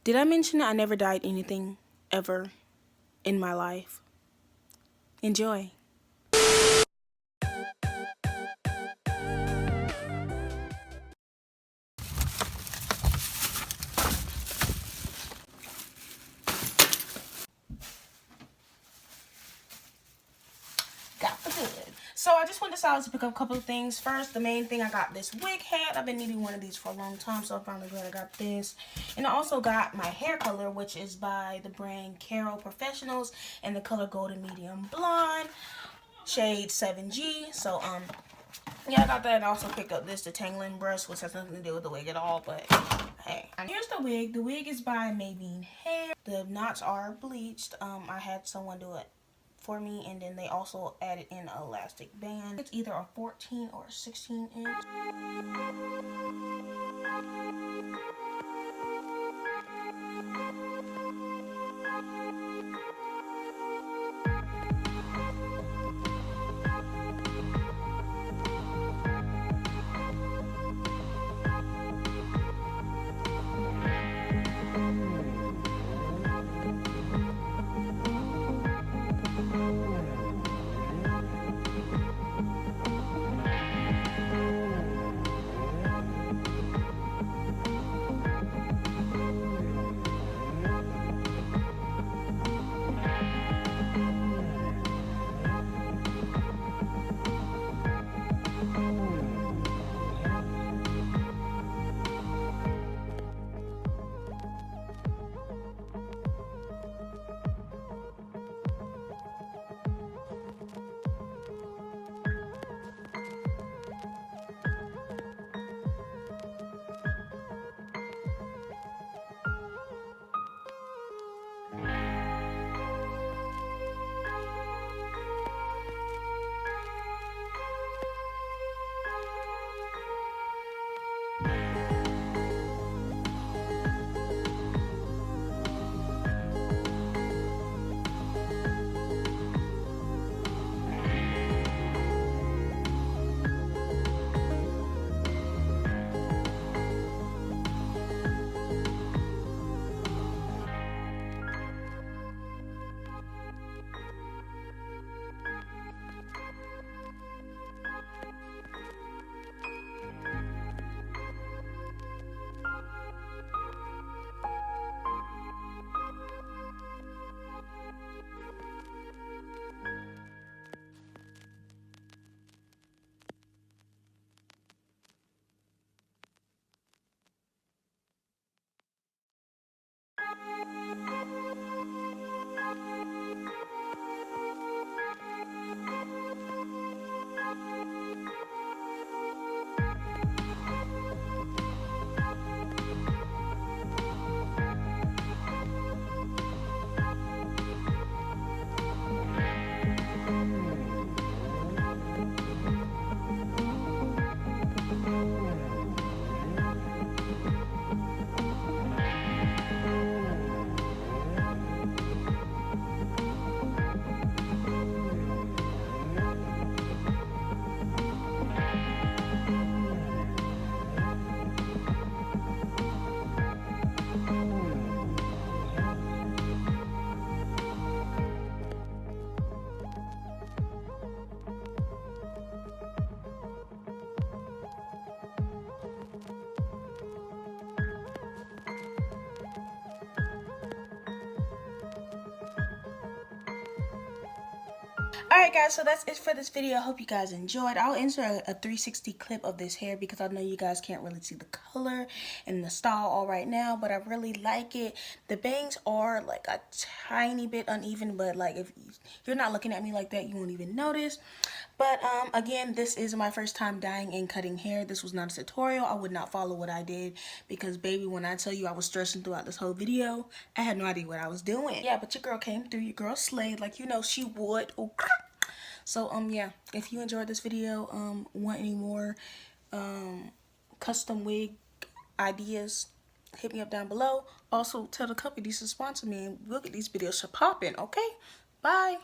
Did I mention that I never dyed anything ever in my life? Enjoy. Got the good. So I just decided to pick up a couple of things. First, the main thing, I got this wig hat. I've been needing one of these for a long time, so I'm finally glad I got this. And I also got my hair color, which is by the brand Carol Professionals, and the color Golden Medium Blonde, shade 7G. So yeah, I got that. And I also picked up this detangling brush, which has nothing to do with the wig at all, but hey. Here's the wig. The wig is by Maybelline Hair. The knots are bleached. I had someone do it for me, and then they also added in an elastic band. It's either a 14 or a 16 inch. Alright guys, so that's it for this video. I hope you guys enjoyed. I'll insert a 360 clip of this hair because I know you guys can't really see the color and the style all right now, but I really like it. The bangs are like a tiny bit uneven, but like if you're not looking at me like that, you won't even notice. But again, this is my first time dyeing and cutting hair. This was not a tutorial. I would not follow what I did because baby, when I tell you I was stressing throughout this whole video, I had no idea what I was doing. Yeah, but your girl came through, your girl slayed like you know she would. Oh, so yeah, if you enjoyed this video, want any more custom wig ideas, hit me up down below. Also tell the company to sponsor me and we'll get these videos popping. Okay, bye.